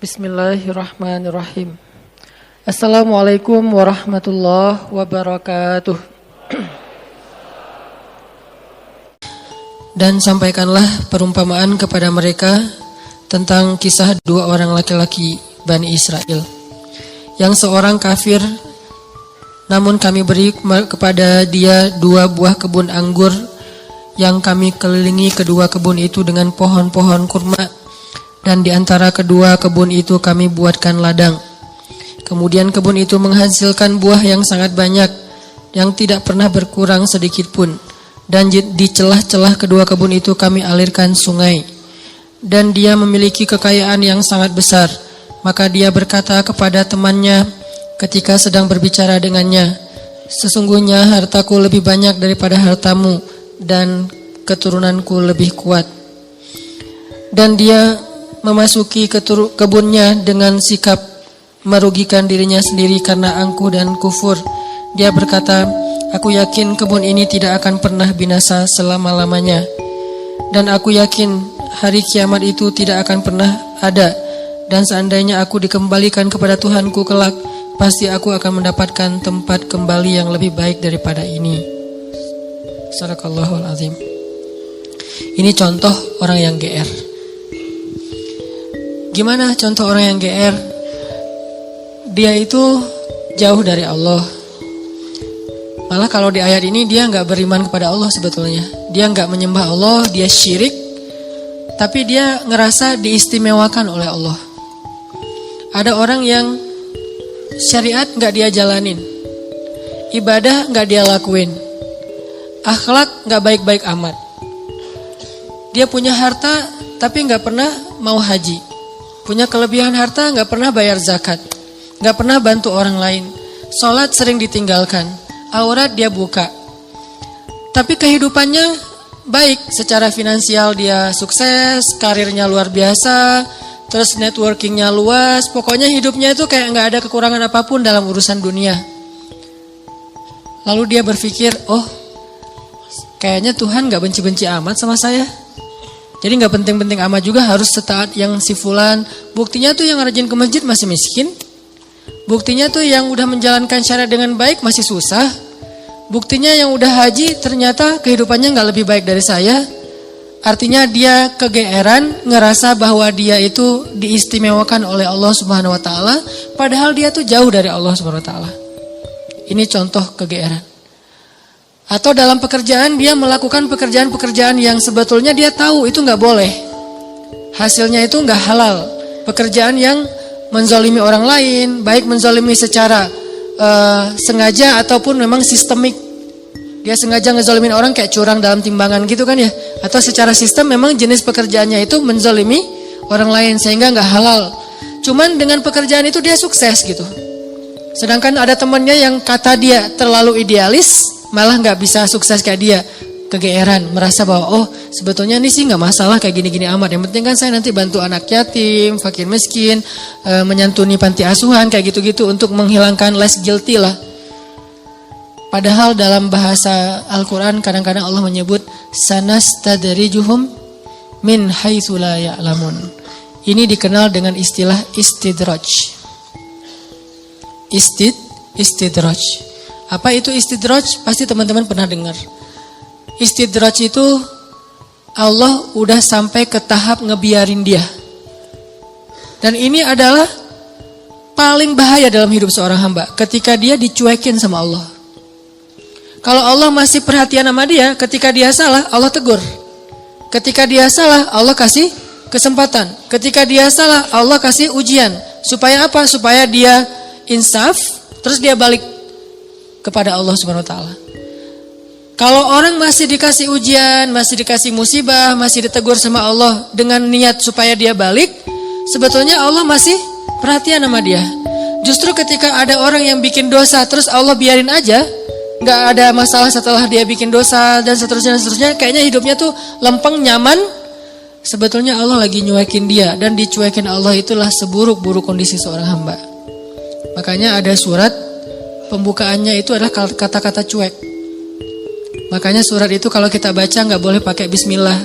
Bismillahirrahmanirrahim. Assalamualaikum warahmatullahi wabarakatuh. Dan sampaikanlah perumpamaan kepada mereka tentang kisah dua orang laki-laki Bani Israel. Yang seorang kafir, namun kami beri kepada dia dua buah kebun anggur yang kami kelilingi kedua kebun itu dengan pohon-pohon kurma, dan di antara kedua kebun itu kami buatkan ladang. Kemudian kebun itu menghasilkan buah yang sangat banyak, yang tidak pernah berkurang sedikit pun. Dan di celah-celah kedua kebun itu kami alirkan sungai. Dan dia memiliki kekayaan yang sangat besar. Maka dia berkata kepada temannya ketika sedang berbicara dengannya, "Sesungguhnya hartaku lebih banyak daripada hartamu, dan keturunanku lebih kuat." Dan dia memasuki kebunnya dengan sikap merugikan dirinya sendiri karena angkuh dan kufur. Dia berkata, "Aku yakin kebun ini tidak akan pernah binasa selama-lamanya. Dan aku yakin hari kiamat itu tidak akan pernah ada. Dan seandainya aku dikembalikan kepada Tuhanku kelak, pasti aku akan mendapatkan tempat kembali yang lebih baik daripada ini." Sadaqallahul azim. Ini contoh orang yang GR. Gimana contoh orang yang GR? Dia itu jauh dari Allah. Malah kalau di ayat ini dia gak beriman kepada Allah sebetulnya. Dia gak menyembah Allah, dia syirik. Tapi dia ngerasa diistimewakan oleh Allah. Ada orang yang syariat gak dia jalanin, ibadah gak dia lakuin, akhlak gak baik-baik amat. Dia punya harta tapi gak pernah mau haji. Punya kelebihan harta gak pernah bayar zakat, gak pernah bantu orang lain. Sholat sering ditinggalkan, aurat dia buka. Tapi kehidupannya baik, secara finansial dia sukses, karirnya luar biasa, terus networkingnya luas. Pokoknya hidupnya itu kayak gak ada kekurangan apapun dalam urusan dunia. Lalu dia berpikir, oh kayaknya Tuhan gak benci-benci amat sama saya. Jadi gak penting-penting amat juga harus setaat yang si fulan. Buktinya tuh yang rajin ke masjid masih miskin. Buktinya tuh yang udah menjalankan syariat dengan baik masih susah. Buktinya yang udah haji ternyata kehidupannya gak lebih baik dari saya. Artinya dia kegeeran, ngerasa bahwa dia itu diistimewakan oleh Allah Subhanahu wa taala, padahal dia tuh jauh dari Allah Subhanahu wa taala. Ini contoh kegeeran. Atau dalam pekerjaan dia melakukan pekerjaan-pekerjaan yang sebetulnya dia tahu itu gak boleh. Hasilnya itu gak halal. Pekerjaan yang menzalimi orang lain, baik menzalimi secara sengaja ataupun memang sistemik. Dia sengaja ngezalimin orang kayak curang dalam timbangan gitu kan ya. Atau secara sistem memang jenis pekerjaannya itu menzalimi orang lain sehingga gak halal. Cuman dengan pekerjaan itu dia sukses gitu. Sedangkan ada temannya yang kata dia terlalu idealis, malah gak bisa sukses kayak dia. Kegeeran, merasa bahwa oh sebetulnya ini sih gak masalah kayak gini-gini amat. Yang penting kan saya nanti bantu anak yatim, fakir miskin, menyantuni panti asuhan kayak gitu-gitu untuk menghilangkan less guilty lah. Padahal dalam bahasa Al-Quran kadang-kadang Allah menyebut sanastadrijuhum min haitsu la ya'lamun. Ini dikenal dengan istilah istidraj. Istidraj. Apa itu istidraj? Pasti teman-teman pernah dengar. Istidraj itu Allah udah sampai ke tahap ngebiarin dia. Dan ini adalah paling bahaya dalam hidup seorang hamba, ketika dia dicuekin sama Allah. Kalau Allah masih perhatian sama dia, ketika dia salah Allah tegur. Ketika dia salah Allah kasih kesempatan. Ketika dia salah Allah kasih ujian. Supaya apa? Supaya dia insaf, terus dia balik kepada Allah Subhanahu wa taala. Kalau orang masih dikasih ujian, masih dikasih musibah, masih ditegur sama Allah dengan niat supaya dia balik, sebetulnya Allah masih perhatian sama dia. Justru ketika ada orang yang bikin dosa terus Allah biarin aja, gak ada masalah setelah dia bikin dosa dan seterusnya, kayaknya hidupnya tuh lempeng, nyaman. Sebetulnya Allah lagi nyuekin dia, dan dicuekin Allah itulah seburuk-buruk kondisi seorang hamba. Makanya ada surat pembukaannya itu adalah kata-kata cuek. Makanya surat itu kalau kita baca gak boleh pakai bismillah.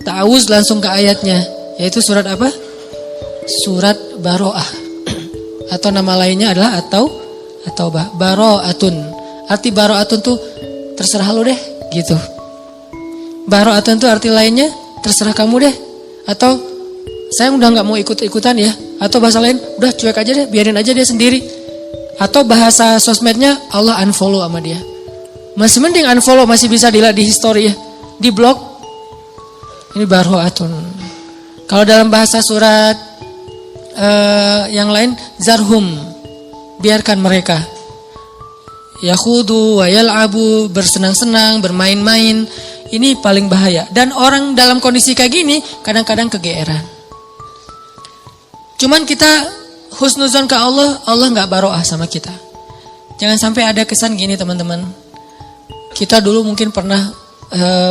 Ta'awuz langsung ke ayatnya. Yaitu surat apa? surat Baroah. Atau nama lainnya adalah At-Taubah. Baro'atun. Arti Baro'atun tuh terserah lu deh gitu. Baro'atun tuh arti lainnya terserah kamu deh. Atau saya udah gak mau ikut-ikutan ya. Atau bahasa lain udah cuek aja deh, biarin aja dia sendiri. Atau bahasa sosmednya Allah unfollow sama dia. Masih mending unfollow, masih bisa dilihat di history ya. Di blog. Ini Baro'atun. Kalau dalam bahasa surat yang lain zarhum, biarkan mereka. Yakhudu wa yal'abu, bersenang-senang, bermain-main. Ini paling bahaya. Dan orang dalam kondisi kayak gini kadang-kadang kegeeran. Cuman kita husnuzon ke Allah, Allah gak baroah sama kita. Jangan sampai ada kesan gini teman-teman. Kita dulu mungkin pernah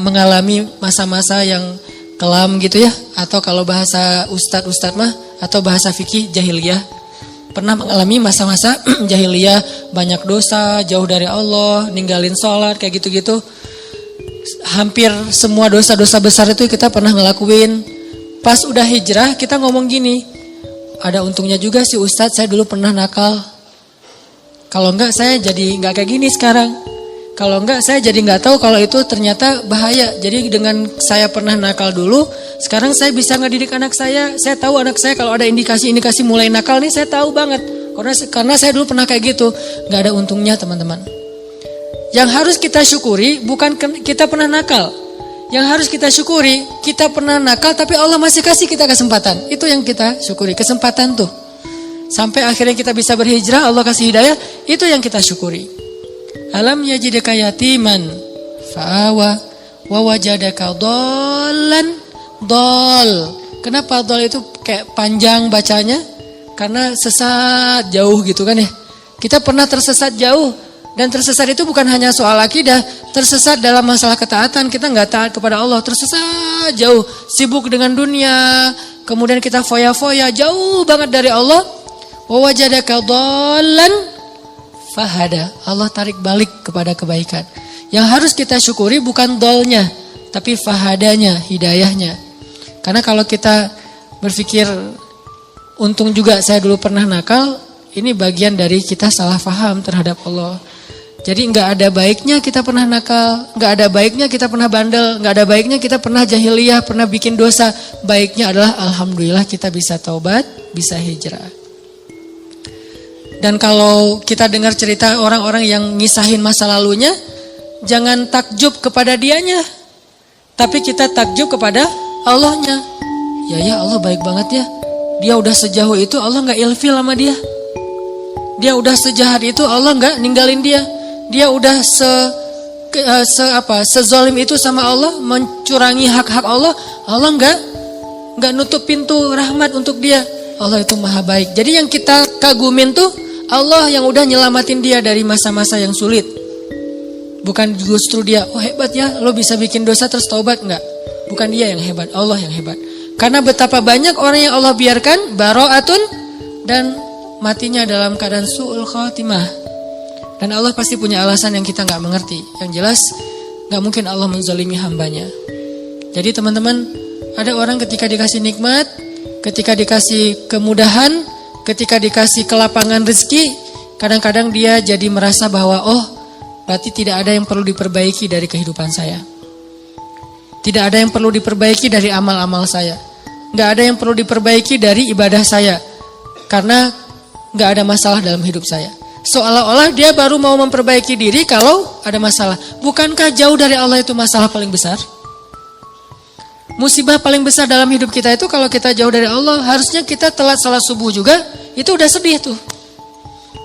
mengalami masa-masa yang kelam gitu ya. Atau kalau bahasa ustadz mah, atau bahasa fikih jahiliyah. Pernah mengalami masa-masa jahiliyah, banyak dosa, jauh dari Allah, ninggalin sholat, kayak gitu-gitu. Hampir semua dosa-dosa besar itu kita pernah ngelakuin. Pas udah hijrah kita ngomong gini, ada untungnya juga sih ustadz, saya dulu pernah nakal. Kalau enggak saya jadi enggak kayak gini sekarang. Kalau enggak saya jadi enggak tahu kalau itu ternyata bahaya. Jadi dengan saya pernah nakal dulu, sekarang saya bisa ngedidik anak saya. Saya tahu anak saya kalau ada indikasi-indikasi mulai nakal nih, saya tahu banget. Karena saya dulu pernah kayak gitu. Enggak ada untungnya teman-teman. Yang harus kita syukuri bukan kita pernah nakal. Yang harus kita syukuri, kita pernah nakal tapi Allah masih kasih kita kesempatan. Itu yang kita syukuri, kesempatan tuh. Sampai akhirnya kita bisa berhijrah, Allah kasih hidayah, itu yang kita syukuri. Alam yajidaka yatiman fa'awa wa wajadaka dhallan dhal. Kenapa dhal itu kayak panjang bacanya? Karena sesat jauh gitu kan ya. Kita pernah tersesat jauh. Dan tersesat itu bukan hanya soal akidah, tersesat dalam masalah ketaatan, kita nggak taat kepada Allah, tersesat jauh, sibuk dengan dunia, kemudian kita foya-foya jauh banget dari Allah. Wa wajadaka dhallan fahada. Allah tarik balik kepada kebaikan. Yang harus kita syukuri bukan dolnya, tapi fahadanya, hidayahnya. Karena kalau kita berpikir untung juga saya dulu pernah nakal, ini bagian dari kita salah faham terhadap Allah. Jadi nggak ada baiknya kita pernah nakal, nggak ada baiknya kita pernah bandel, nggak ada baiknya kita pernah jahiliyah, pernah bikin dosa. Baiknya adalah alhamdulillah kita bisa taubat, bisa hijrah. Dan kalau kita dengar cerita orang-orang yang ngisahin masa lalunya, jangan takjub kepada dianya, tapi kita takjub kepada Allahnya. Ya Allah baik banget ya. Dia udah sejauh itu Allah nggak ilfil sama dia. Dia udah sejahat itu Allah nggak ninggalin dia. Dia udah sezolim itu sama Allah, mencurangi hak-hak Allah. Allah nggak nutup pintu rahmat untuk dia. Allah itu maha baik. Jadi yang kita kagumin tuh Allah yang udah nyelamatin dia dari masa-masa yang sulit. Bukan justru dia, oh hebat ya, lo bisa bikin dosa terus taubat, enggak. Bukan dia yang hebat, Allah yang hebat. Karena betapa banyak orang yang Allah biarkan baro'atun dan matinya dalam keadaan su'ul khatimah. Dan Allah pasti punya alasan yang kita nggak mengerti. Yang jelas nggak mungkin Allah menzalimi hambanya. Jadi teman-teman, ada orang ketika dikasih nikmat, ketika dikasih kemudahan, ketika dikasih kelapangan rezeki, kadang-kadang dia jadi merasa bahwa oh berarti tidak ada yang perlu diperbaiki dari kehidupan saya. Tidak ada yang perlu diperbaiki dari amal-amal saya. Nggak ada yang perlu diperbaiki dari ibadah saya. Karena nggak ada masalah dalam hidup saya. Seolah-olah dia baru mau memperbaiki diri kalau ada masalah. Bukankah jauh dari Allah itu masalah paling besar? Musibah paling besar dalam hidup kita itu kalau kita jauh dari Allah. Harusnya kita telat salat subuh juga, itu udah sedih tuh.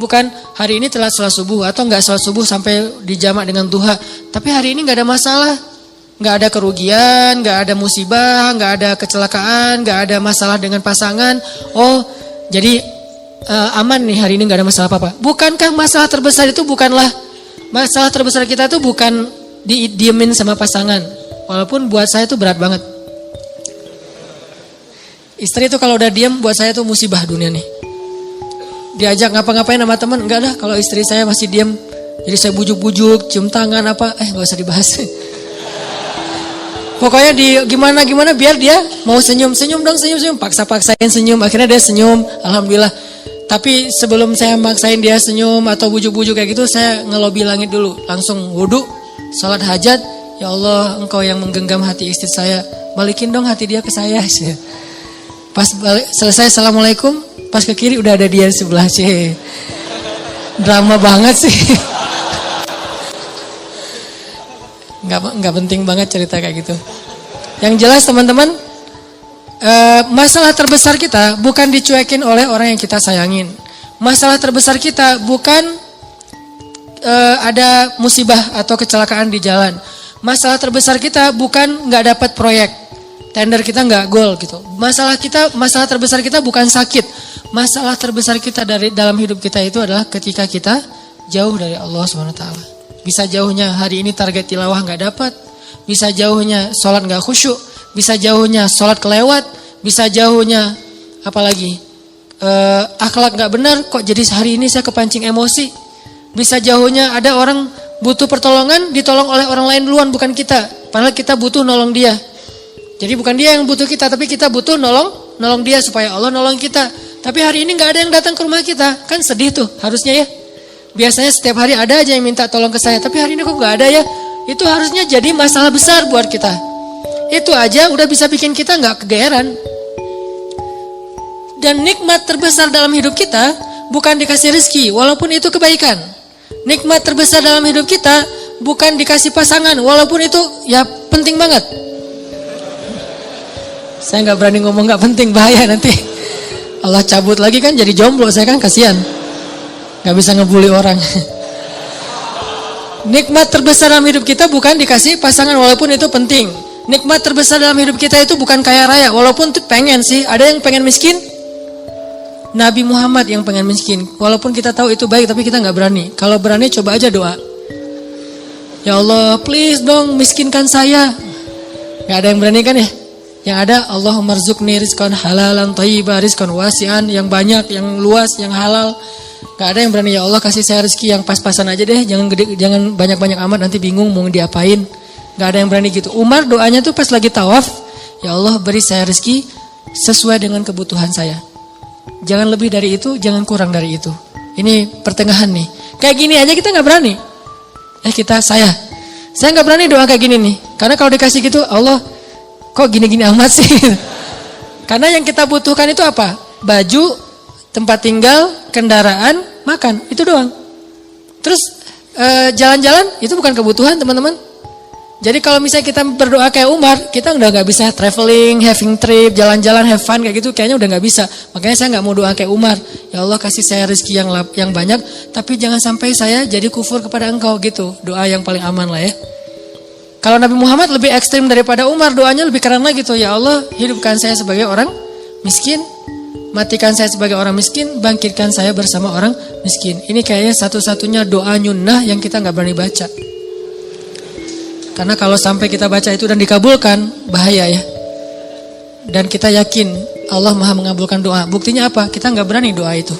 Bukan hari ini telat salat subuh atau nggak salat subuh sampai dijamak dengan duha. Tapi hari ini nggak ada masalah. Nggak ada kerugian, nggak ada musibah, nggak ada kecelakaan, nggak ada masalah dengan pasangan. Oh jadi aman nih hari ini, nggak ada masalah apa-apa. Bukankah masalah terbesar itu masalah terbesar kita tuh bukan didiemin sama pasangan. Walaupun buat saya tuh berat banget. Istri tuh kalau udah diem buat saya tuh musibah dunia nih. Diajak ngapa-ngapain sama teman, enggak dah kalau istri saya masih diem. Jadi saya bujuk-bujuk, cium tangan apa, nggak usah dibahas. Pokoknya di gimana biar dia mau senyum dong, senyum, paksain senyum, akhirnya dia senyum, alhamdulillah. Tapi sebelum saya maksain dia senyum atau bujuk-bujuk kayak gitu, saya ngelobi langit dulu, langsung wudu, salat hajat. Ya Allah, Engkau yang menggenggam hati istri saya, balikin dong hati dia ke saya. Pas selesai assalamualaikum, pas ke kiri udah ada dia di sebelah. Drama banget sih. Nggak penting banget cerita kayak gitu. Yang jelas teman-teman, masalah terbesar kita bukan dicuekin oleh orang yang kita sayangin. Masalah terbesar kita bukan ada musibah atau kecelakaan di jalan. Masalah terbesar kita bukan nggak dapat proyek, tender kita nggak gol gitu. Masalah terbesar kita bukan sakit. Masalah terbesar kita dalam hidup kita itu adalah ketika kita jauh dari Allah SWT. Bisa jauhnya hari ini target tilawah nggak dapat, bisa jauhnya sholat nggak khusyuk, bisa jauhnya sholat kelewat, bisa jauhnya apalagi akhlak nggak benar, kok jadi hari ini saya kepancing emosi. Bisa jauhnya ada orang butuh pertolongan, ditolong oleh orang lain duluan, bukan kita. Padahal kita butuh nolong dia. Jadi bukan dia yang butuh kita, tapi kita butuh nolong dia supaya Allah nolong kita. Tapi hari ini nggak ada yang datang ke rumah kita, kan sedih tuh harusnya ya. Biasanya setiap hari ada aja yang minta tolong ke saya, tapi hari ini kok nggak ada ya. Itu harusnya jadi masalah besar buat kita. Itu aja udah bisa bikin kita nggak kegeeran. Dan nikmat terbesar dalam hidup kita bukan dikasih rezeki, walaupun itu kebaikan. Nikmat terbesar dalam hidup kita bukan dikasih pasangan, walaupun itu ya penting banget. Saya nggak berani ngomong nggak penting, bahaya nanti Allah cabut lagi kan jadi jomblo, saya kan kasihan, nggak bisa ngebully orang. Nikmat terbesar dalam hidup kita bukan dikasih pasangan, walaupun itu penting. Nikmat terbesar dalam hidup kita itu bukan kaya raya, walaupun itu pengen sih. Ada yang pengen miskin? Nabi Muhammad yang pengen miskin. Walaupun kita tahu itu baik, tapi kita nggak berani. Kalau berani coba aja doa. Ya Allah, please dong miskinkan saya. Nggak ada yang berani kan ya? Yang ada Allahumma rzuqni rizqan halalan thayyiban, rizqan wasi'an, yang banyak, yang luas, yang halal. Nggak ada yang berani. Ya Allah kasih saya rezeki yang pas-pasan aja deh, jangan banyak-banyak amat, nanti bingung mau diapain. Nggak ada yang berani gitu. Umar doanya tuh pas lagi tawaf, ya Allah beri saya rezeki sesuai dengan kebutuhan saya. Jangan lebih dari itu, jangan kurang dari itu. Ini pertengahan nih. Kayak gini aja kita nggak berani. Saya nggak berani doa kayak gini nih. Karena kalau dikasih gitu, Allah kok gini-gini amat sih. Karena yang kita butuhkan itu apa? Baju, tempat tinggal, kendaraan, makan, itu doang. Terus jalan-jalan itu bukan kebutuhan teman-teman. Jadi kalau misalnya kita berdoa kayak Umar, kita udah nggak bisa traveling, having trip, jalan-jalan, have fun kayak gitu, kayaknya udah nggak bisa. Makanya saya nggak mau doa kayak Umar. Ya Allah kasih saya rezeki yang banyak, tapi jangan sampai saya jadi kufur kepada Engkau gitu. Doa yang paling aman lah ya. Kalau Nabi Muhammad lebih ekstrim daripada Umar, doanya lebih keren lagi tuh. Ya Allah hidupkan saya sebagai orang miskin, matikan saya sebagai orang miskin, bangkitkan saya bersama orang miskin. Ini kayaknya satu-satunya doa nyunnah yang kita nggak berani baca. Karena kalau sampai kita baca itu dan dikabulkan, bahaya ya. Dan kita yakin Allah maha mengabulkan doa. Buktinya apa? Kita nggak berani doa itu.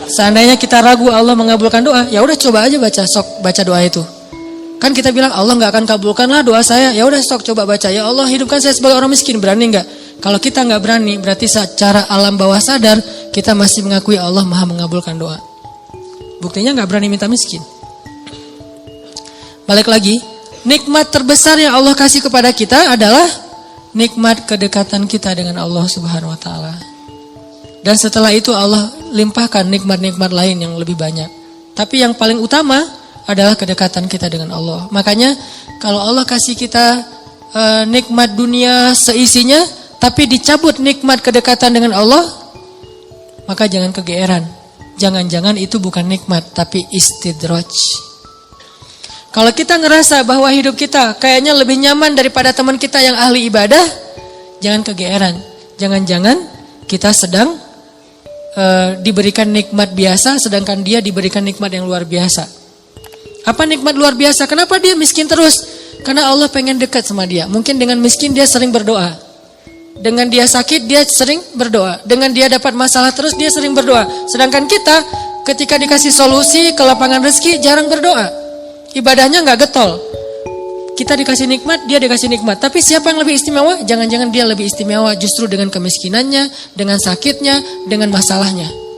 Seandainya kita ragu Allah mengabulkan doa, ya udah coba aja baca doa itu. Kan kita bilang Allah nggak akan kabulkan lah doa saya. Ya udah coba baca. Ya Allah hidupkan saya sebagai orang miskin, berani nggak? Kalau kita nggak berani, berarti secara alam bawah sadar kita masih mengakui Allah maha mengabulkan doa. Buktinya nggak berani minta miskin. Balik lagi, nikmat terbesar yang Allah kasih kepada kita adalah nikmat kedekatan kita dengan Allah Subhanahu wa taala. Dan setelah itu Allah limpahkan nikmat-nikmat lain yang lebih banyak. Tapi yang paling utama adalah kedekatan kita dengan Allah. Makanya kalau Allah kasih kita nikmat dunia seisinya, tapi dicabut nikmat kedekatan dengan Allah, maka jangan kegeeran. Jangan-jangan itu bukan nikmat, tapi istidraj. Kalau kita ngerasa bahwa hidup kita kayaknya lebih nyaman daripada teman kita yang ahli ibadah, jangan kegeeran. Jangan-jangan kita sedang diberikan nikmat biasa, sedangkan dia diberikan nikmat yang luar biasa. Apa nikmat luar biasa? Kenapa dia miskin terus? Karena Allah pengen dekat sama dia. Mungkin dengan miskin dia sering berdoa. Dengan dia sakit dia sering berdoa. Dengan dia dapat masalah terus dia sering berdoa. Sedangkan kita ketika dikasih solusi ke lapangan rezeki jarang berdoa. Ibadahnya nggak getol. kita dikasih nikmat, dia dikasih nikmat. Tapi siapa yang lebih istimewa? Jangan-jangan dia lebih istimewa justru dengan kemiskinannya, dengan sakitnya, dengan masalahnya.